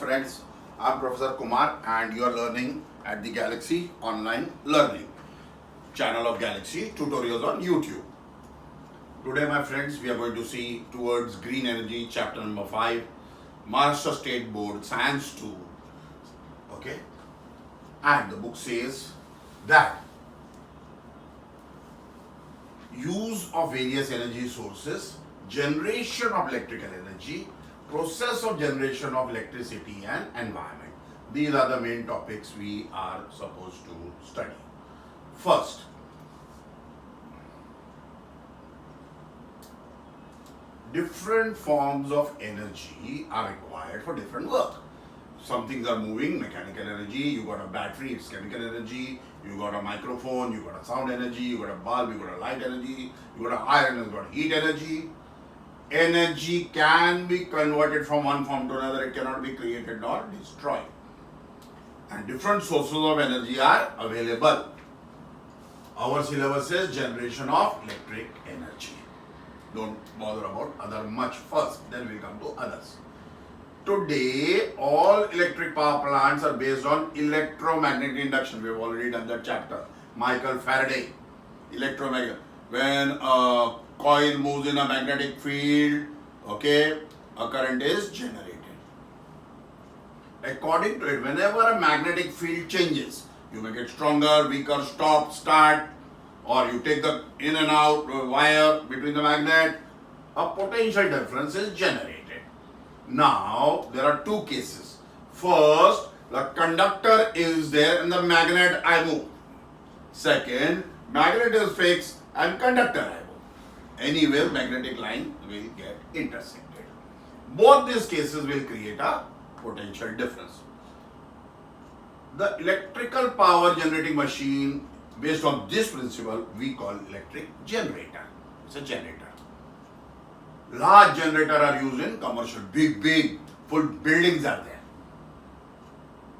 friends, I'm Professor Kumar and you are learning at the Galaxy Online Learning channel of Galaxy Tutorials on YouTube. Today my friends, we are going to see towards green energy chapter number 5, Maharashtra State Board Science-2. Okay, and the book says that use of various energy sources, generation of electrical energy, process of generation of electricity and environment. These are the main topics we are supposed to study. First, different forms of energy are required for different work. Some things are moving, mechanical energy, you got a battery, it's chemical energy, you got a microphone, you got a sound energy, you got a bulb, you got a light energy, you got a iron, you got heat energy. Energy can be converted from one form to another, it cannot be created nor destroyed. And different sources of energy are available. Our syllabus says generation of electric energy. Don't bother about other much first, then we'll come to others. Today, all electric power plants are based on electromagnetic induction. We have already done that chapter. Michael Faraday, electromagnetic. When a coil moves in a magnetic field, okay, a current is generated. According to it, whenever a magnetic field changes, you make it stronger, weaker, stop, start, or you take the in and out wire between the magnet, a potential difference is generated. Now, there are two cases. First, the conductor is there and the magnet I move. Second, magnet is fixed and conductor I move. Anyway, magnetic line will get intersected. Both these cases will create a potential difference. The electrical power generating machine, based on this principle, we call electric generator. It's a generator. Large generators are used in commercial, big, full buildings are there.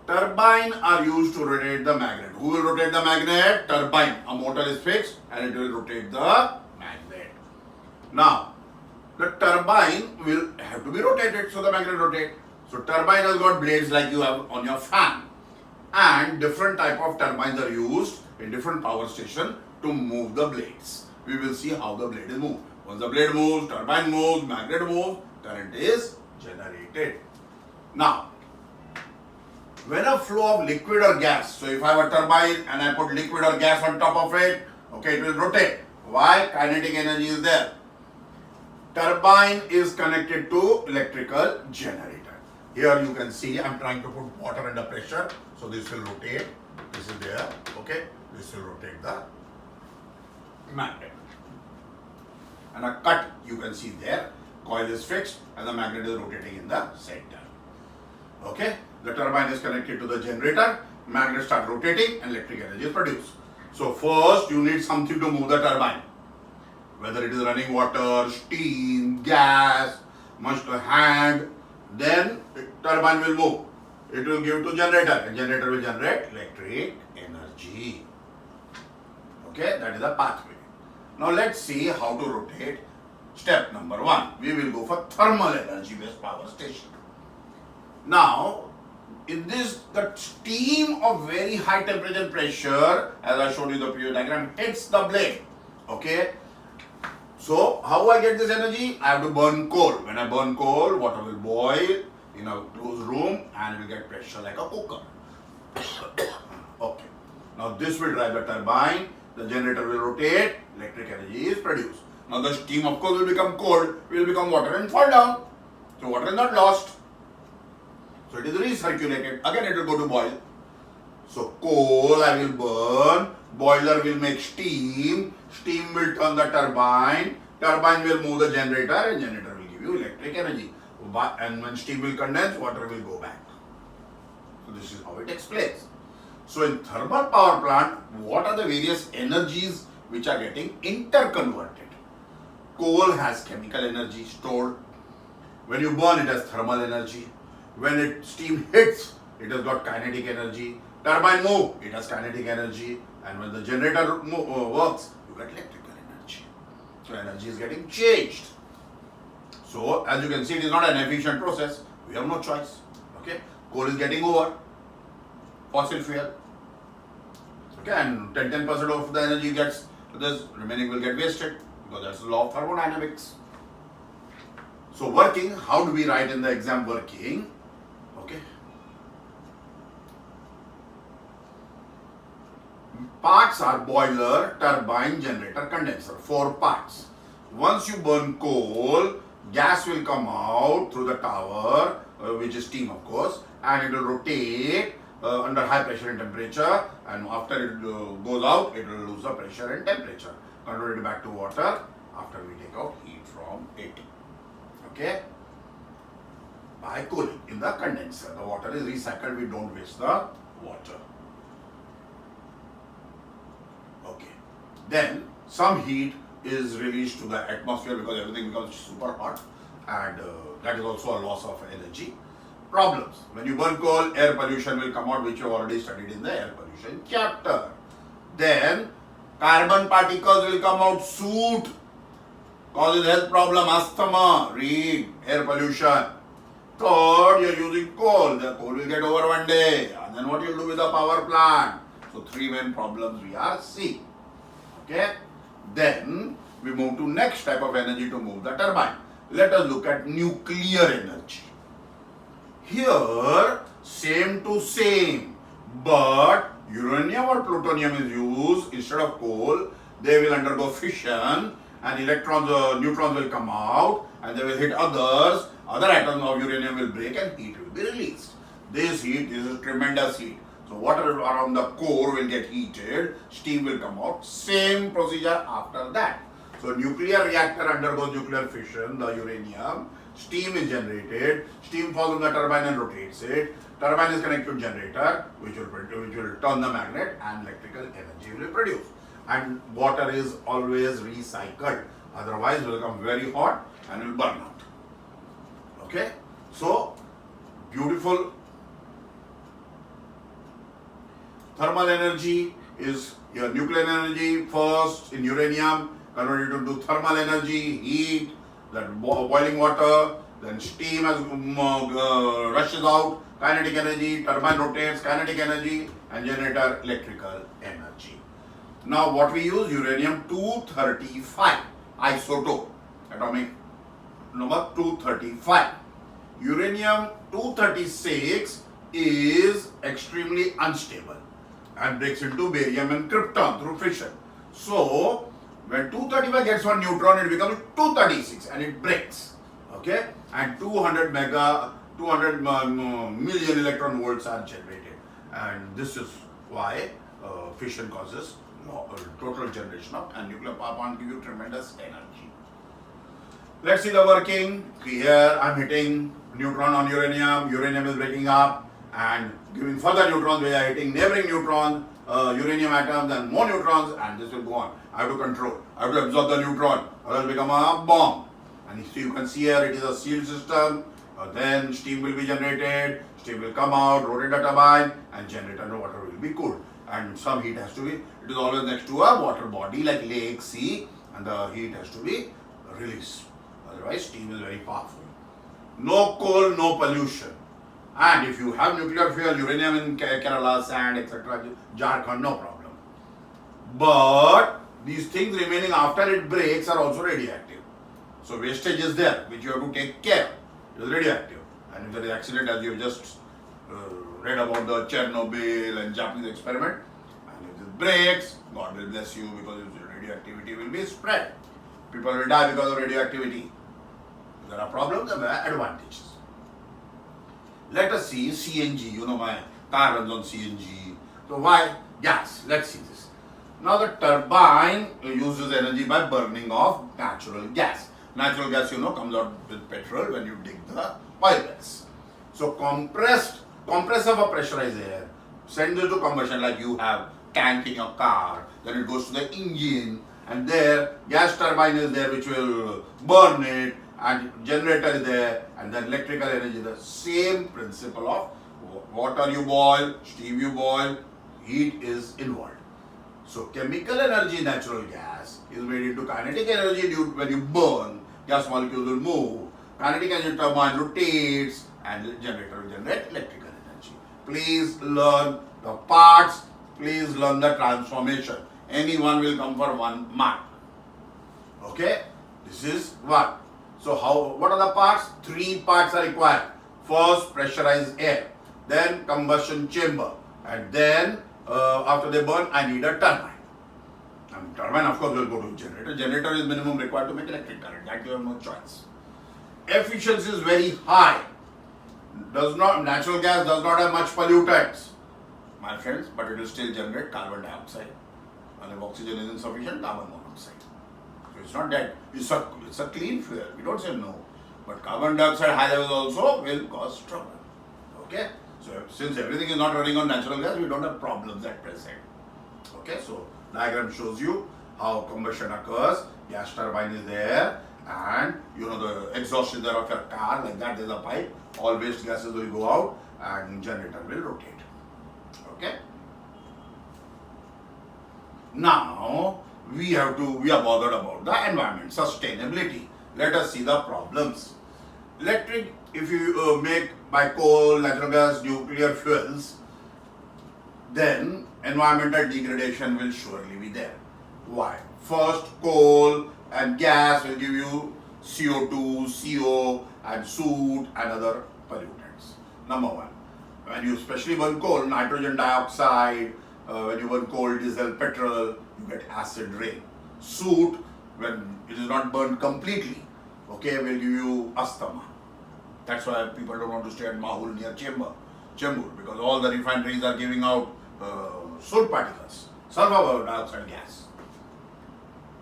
Turbine are used to rotate the magnet. Who will rotate the magnet? Turbine. A motor is fixed and it will rotate the magnet. Now, the turbine will have to be rotated, so the magnet rotates. So turbine has got blades like you have on your fan. And different type of turbines are used in different power station to move the blades. We will see how the blade is moved. Once the blade moves, turbine moves, magnet moves, current is generated. Now, when a flow of liquid or gas, so if I have a turbine and I put liquid or gas on top of it, okay, it will rotate. Why? Kinetic energy is there. Turbine is connected to electrical generator. Here you can see I am trying to put water under pressure, so this will rotate. This is there, okay, this will rotate the magnet. And a cut you can see there, coil is fixed and the magnet is rotating in the center. Okay, the turbine is connected to the generator, magnet start rotating and electric energy is produced. So first you need something to move the turbine. Whether it is running water, steam, gas, hand, then turbine will move. It will give to generator and generator will generate electric energy. Okay, that is the pathway. Now let's see how to rotate. Step number 1, we will go for thermal energy based power station. Now, in this, the steam of very high temperature pressure, as I showed you the previous diagram, hits the blade. Okay. So, how I get this energy? I have to burn coal. When I burn coal, water will boil in a closed room and it will get pressure like a cooker. Okay. Now this will drive the turbine. The generator will rotate, electric energy is produced. Now the steam of course will become cold, will become water and fall down. So water is not lost. So it is recirculated. Again it will go to boil. So coal I will burn, boiler will make steam, steam will turn the turbine, turbine will move the generator and generator will give you electric energy. And when steam will condense, water will go back. So this is how it explains. So in thermal power plant, what are the various energies which are getting interconverted? Coal has chemical energy stored. When you burn, it has thermal energy. When steam hits, it has got kinetic energy. Turbine move, it has kinetic energy. And when the generator works, you get electrical energy. So energy is getting changed. So as you can see, it is not an efficient process. We have no choice. Okay. Coal is getting over. Fossil fuel. Okay, and 10% of the energy gets, this remaining will get wasted because that's the law of thermodynamics. So working, how do we write in the exam working? Okay. Parts are boiler, turbine, generator, condenser. 4 parts. Once you burn coal, gas will come out through the tower, which is steam of course, and it will rotate under high pressure and temperature, and after it goes out, it will lose the pressure and temperature, convert it back to water after we take out heat from it. Okay? By cooling in the condenser. The water is recycled, we don't waste the water. Okay. Then some heat is released to the atmosphere because everything becomes super hot, and that is also a loss of energy. Problems. When you burn coal, air pollution will come out, which you have already studied in the air pollution chapter. Then carbon particles will come out, soot, causes health problem, asthma, read, air pollution. Third, you are using coal, the coal will get over one day, and then what you will do with the power plant. So 3 main problems we are seeing. Okay. Then we move to next type of energy to move the turbine. Let us look at nuclear energy. Here, same to same, but uranium or plutonium is used instead of coal. They will undergo fission, and electrons or neutrons will come out, and they will hit others. Other atoms of uranium will break, and heat will be released. This heat is a tremendous heat. So water around the core will get heated, steam will come out. Same procedure after that. So nuclear reactor undergoes nuclear fission, the uranium, steam is generated, steam falls on the turbine and rotates it. Turbine is connected to generator, which will turn the magnet, and electrical energy will be produced. And water is always recycled, otherwise it will become very hot and will burn out. Okay, so beautiful. Thermal energy is your nuclear energy first in uranium, converted into thermal energy, heat, then boiling water, then steam as rushes out, kinetic energy, turbine rotates, kinetic energy, and generator electrical energy. Now what we use, uranium-235 isotope, atomic number 235. Uranium-236 is extremely unstable and breaks into barium and krypton through fission. So when 235 gets one neutron, it becomes 236 and it breaks. Okay, and 200 million electron volts are generated, and this is why fission causes total generation of, and nuclear power plant give you tremendous energy. Let's see the working. Here I am hitting neutron on uranium. Uranium is breaking up and giving further neutrons. We are hitting neighboring neutron, uranium atoms, and more neutrons, and this will go on. I have to control. I have to absorb the neutron, or else become a bomb. And you can see here it is a sealed system. Then steam will be generated. Steam will come out, rotate the turbine, and generator and water will be cooled. And some heat has to be. It is always next to a water body like lake, sea, and the heat has to be released. Otherwise, steam is very powerful. No coal, no pollution. And if you have nuclear fuel, uranium in Kerala, sand, etc., Jharkhand, no problem. But these things remaining after it breaks are also radioactive. So wastage is there, which you have to take care. It is radioactive. And if there is accident, as you just read about the Chernobyl and Japanese experiment, and if it breaks, God will bless you, because radioactivity will be spread. People will die because of radioactivity. There are problems and there are advantages. Let us see CNG. You know, my car runs on CNG. So why gas? Let's see this. Now the turbine uses energy by burning of natural gas. Natural gas, you know, comes out with petrol when you dig the oil wells. So compressor of a pressurized air sends it to combustion, like you have tank in your car. Then it goes to the engine, and there gas turbine is there which will burn it, and generator is there, and then electrical energy. The same principle of water you boil, steam you boil, heat is involved. So chemical energy, natural gas, is made into kinetic energy when you burn. Gas molecules will move. Kinetic energy turbine rotates, and generator will generate electrical energy. energy. Please learn the parts. Please learn the transformation. Anyone will come for 1 mark. Okay? This is one. So what are the parts? 3 parts are required. First, pressurized air. Then combustion chamber. And then after they burn, I need a turbine. And turbine, of course, will go to generator. Generator is minimum required to make electric current. That you have no choice. Efficiency is very high. Natural gas does not have much pollutants, my friends, but it will still generate carbon dioxide. And if oxygen is insufficient, carbon monoxide. So it's not that it's a clean fuel. We don't say no. But carbon dioxide high levels also will cause trouble. Okay? So since everything is not running on natural gas, we don't have problems at present. Okay, so diagram shows you how combustion occurs. Gas turbine is there, and the exhaust is there of your car, like that. There's a pipe. All waste gases will go out, and generator will rotate. Okay. Now we are bothered about the environment, sustainability. Let us see the problems. Electric, if you make by coal, natural gas, nuclear fuels, then environmental degradation will surely be there. Why? First, coal and gas will give you CO2, CO, and soot and other pollutants. Number one, when you especially burn coal, nitrogen dioxide, when you burn coal, diesel, petrol, you get acid rain. Soot, when it is not burned completely, okay, will give you asthma. That's why people don't want to stay at Mahul near Chembur, because all the refineries are giving out soot particles, sulfur dioxide gas.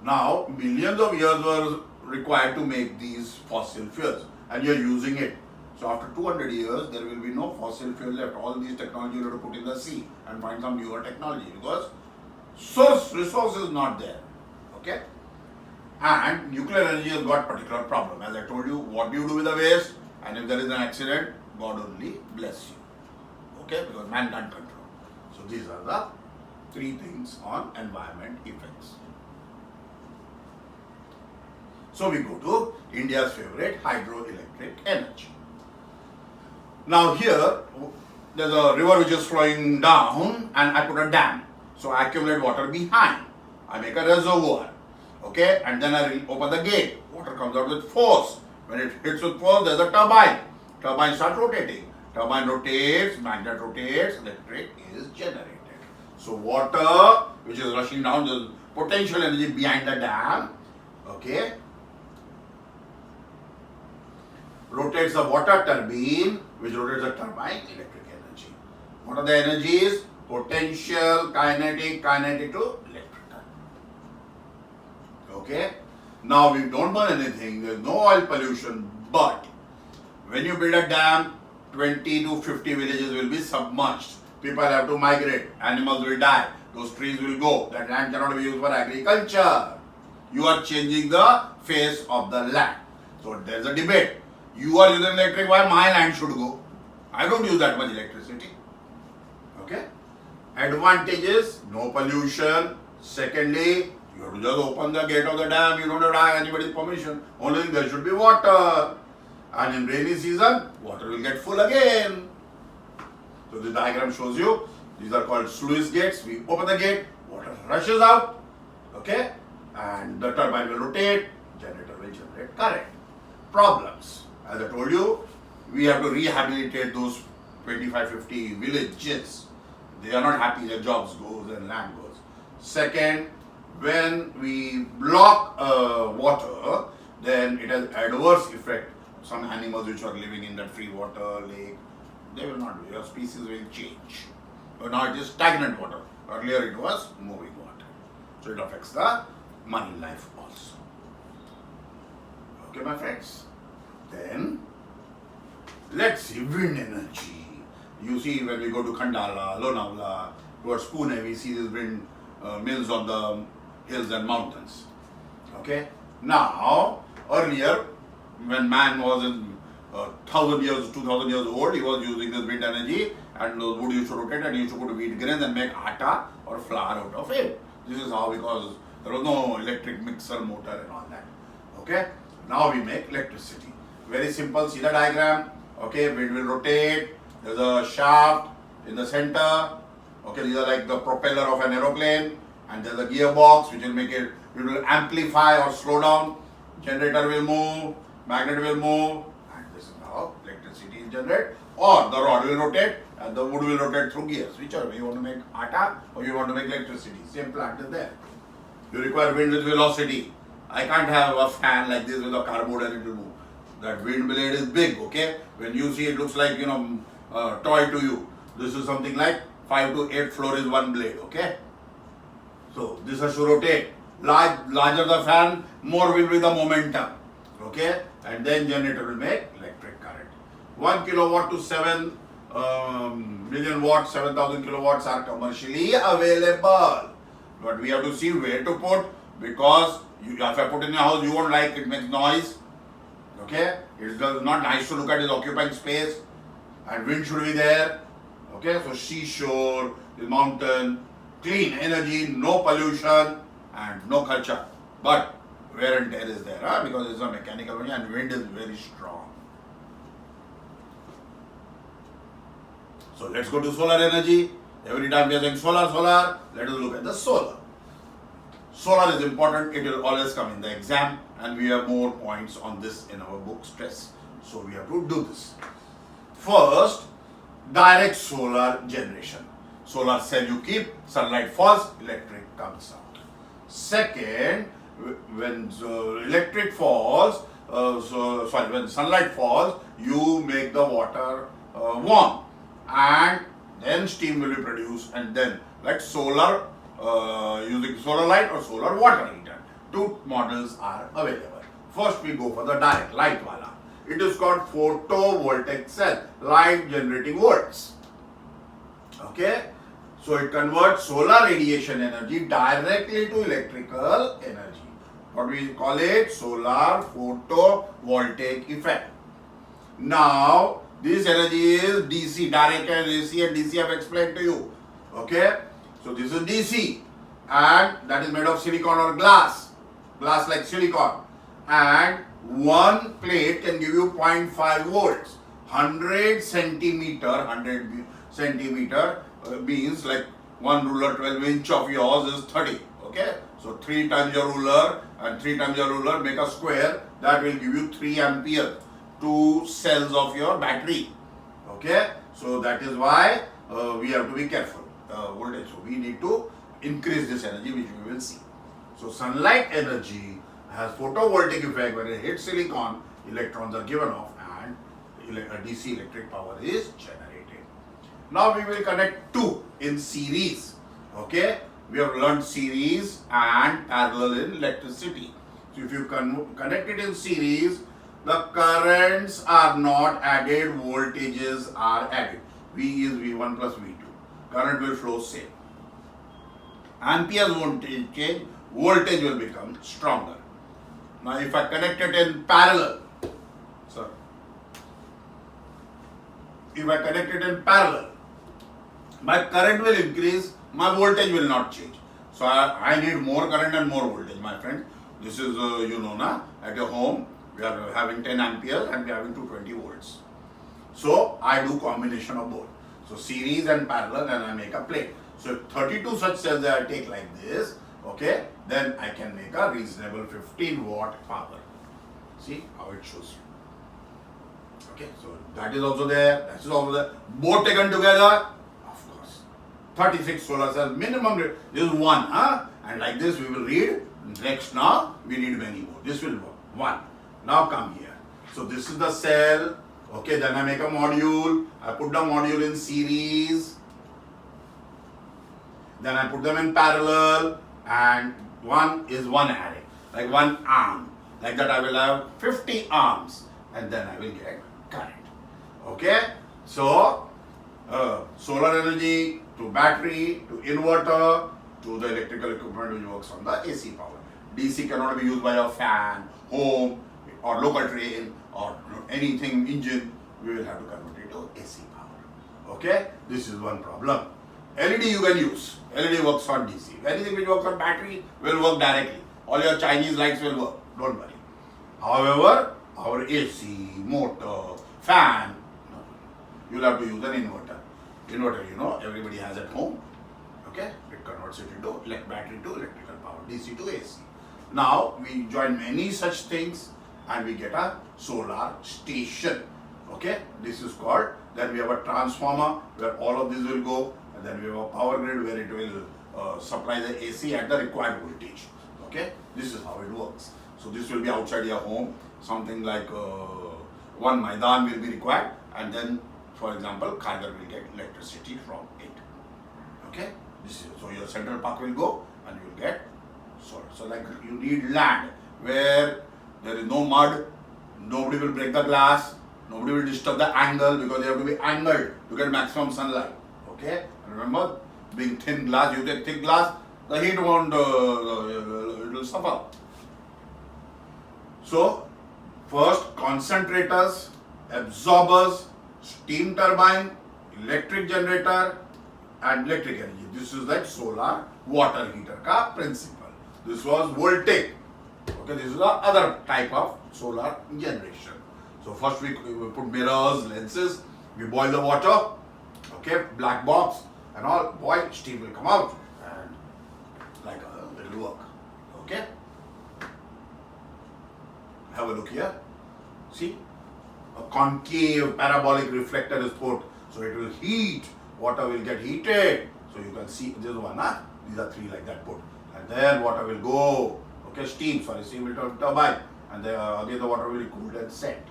Now, millions of years were required to make these fossil fuels, and you're using it. So after 200 years, there will be no fossil fuel left. All these technology you have to put in the sea and find some newer technology, because resource is not there. Okay? And nuclear energy has got particular problem. As I told you, what do you do with the waste? And if there is an accident, God only bless you. Okay? Because man can't control. So these are the 3 things on environment effects. So we go to India's favorite, hydroelectric energy. Now here, there's a river which is flowing down, and I put a dam. So I accumulate water behind. I make a reservoir. Okay, and then I open the gate. Water comes out with force. When it hits with force, there's a turbine. Turbine starts rotating. Turbine rotates, magnet rotates, electric is generated. So water, which is rushing down, there's potential energy behind the dam. Okay, rotates the water turbine, which rotates the turbine, electric energy. What are the energies? Potential, kinetic to electrical. Okay. Now we don't burn anything, there's no oil pollution, but when you build a dam, 20 to 50 villages will be submerged. People have to migrate, animals will die, those trees will go, that land cannot be used for agriculture. You are changing the face of the land. So there's a debate. You are using electric, why my land should go? I don't use that much electricity. Okay? Advantages, no pollution. Secondly, you have to just open the gate of the dam, you don't have to ask anybody's permission. Only there should be water. And in rainy season, water will get full again. So the diagram shows you, these are called sluice gates. We open the gate, water rushes out, okay? And the turbine will rotate, generator will generate current. Problems. As I told you, we have to rehabilitate those 25-50 villages. They are not happy, their jobs goes and land goes. Second, when we block water, then it has adverse effect. Some animals which are living in that free water lake, they will not be, your species will change. But now it is stagnant water. Earlier it was moving water. So it affects the marine life also. Okay, my friends? Then, let's see wind energy. You see when we go to Khandala, Lonavala, towards Pune, we see these wind mills on the hills and mountains. Okay? Now, earlier, when man was in 1,000 years, 2,000 years old, he was using this wind energy, and those wood used to rotate, and he used to put wheat grains and make atta or flour out of it. This is how, because there was no electric mixer motor and all that. Okay? Now we make electricity. Very simple, see the diagram. Okay, wind will rotate, There's a shaft in the center. Okay, these are like the propeller of an aeroplane, and there's a gearbox which will make it will amplify or slow down. Generator will move, magnet will move, and this is how electricity is generated. Or the rod will rotate and the wood will rotate through gears. Whichever way you want to make atta or you want to make electricity. Same plant is there. You require wind with velocity. I can't have a fan like this with a cardboard and it will move. That wind blade is big, okay? When you see it looks like, a toy to you. This is something like 5 to 8 floor is one blade, okay? So this has to rotate. Larger the fan, more will be the momentum, okay? And then generator will make electric current. 1 kilowatt to 7 million watts, 7,000 kilowatts are commercially available. But we have to see where to put, because if I put in your house, you won't like it, makes noise. Okay? It's not nice to look at, it's occupying space, and wind should be there. Okay? So seashore, the mountain, clean energy, no pollution, and no culture. But wear and tear is there, because it's a mechanical one and wind is very strong. So let's go to solar energy. Every time we are saying solar, let us look at the solar. Solar is important, it will always come in the exam, and we have more points on this in our book stress. So we have to do this. First, direct solar generation. Solar cell you keep, sunlight falls, electric comes out. Second, when electric falls, when sunlight falls, you make the water warm, and then steam will be produced, and then like solar, using solar light or solar water heater. Two models are available. First we go for the direct light wala. It is called photovoltaic cell, light generating volts. Okay, so it converts solar radiation energy directly to electrical energy. What we call it? Solar photovoltaic effect. Now this energy is DC, direct and AC, and DC I have explained to you. Okay, so this is DC, and that is made of silicon or glass like silicon, and one plate can give you 0.5 volts. 100 centimeter means like one ruler 12 inch of yours is 30. Okay, so 3 times your ruler and 3 times your ruler make a square, that will give you 3 ampere, 2 cells of your battery. Okay, so that is why we have to be careful voltage. So we need to increase this energy, which we will see. So sunlight energy has photovoltaic effect. When it hits silicon, electrons are given off and DC electric power is generated. Now we will connect two in series. Okay, we have learned series and parallel in electricity. So if you connect it in series, the currents are not added, voltages are added. V is V1 plus V2. Current will flow same. Amperes won't change, voltage will become stronger. Now if I connect it in parallel, my current will increase, my voltage will not change. So I need more current and more voltage, my friend. This is, at your home, we are having 10 amperes and we are having 220 volts. So I do combination of both. So series and parallel, and I make a plate. So if 32 such cells I take like this, okay, then I can make a reasonable 15 watt power. See how it shows you. Okay, so that is also there, that is also there. Both taken together, of course. 36 solar cells, minimum, this is one, and like this we will read. Next now, we need many more. This will work. One. Now come here. So this is the cell. Okay, then I make a module. I put the module in series. Then I put them in parallel, and one is one array, like one arm. Like that I will have 50 arms, and then I will get current. Okay, so solar energy to battery to inverter to the electrical equipment which works on the AC power. DC cannot be used by a fan, home, or local train, or anything engine. We will have to convert it to AC power. Okay, this is one problem. LED you can use. LED works on DC. Anything which works on battery will work directly. All your Chinese lights will work. Don't worry. However, our AC, motor, fan, you'll have to use an inverter. Inverter, you know, everybody has at home. Okay, it converts it into battery to electrical power, DC to AC. Now we join many such things and we get a solar station. Okay, this is called. Then we have a transformer where all of these will go, and then we have a power grid where it will supply the AC at the required voltage. Okay, this is how it works. So this will be outside your home. Something like one Maidan will be required, and then, for example, Kharghar will get electricity from it. Okay, this is, so your central park will go and you will get solar. So like you need land where there is no mud, nobody will break the glass, nobody will disturb the angle because they have to be angled to get maximum sunlight. Okay, and remember, being thin glass, you take thick glass, the heat won't, it will suffer. So first, concentrators, absorbers, steam turbine, electric generator and electric energy. This is like solar water heater ka principle. This was voltaic. Okay, this is the other type of solar generation. So first we put mirrors, lenses, we boil the water, okay, black box and all, boil, steam will come out and like it will work. Okay. Have a look here. See, a concave parabolic reflector is put, so it will heat. Water will get heated. So you can see this one, these are three like that put, and then water will go. Okay, steam will turn turbine, and then again the water will be cooled and set.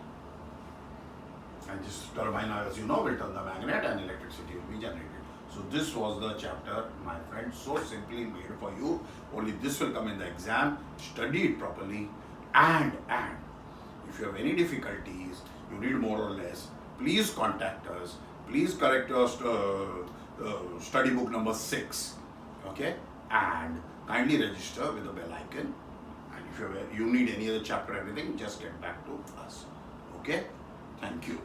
And this turbine, as you know, will turn the magnet and electricity will be generated. So this was the chapter, my friend, so simply made for you. Only this will come in the exam. Study it properly. And if you have any difficulties, you need more or less, please contact us. Please correct your study book number 6. Okay, and kindly register with the bell icon. And if you need any other chapter or anything, just get back to us. Okay, thank you.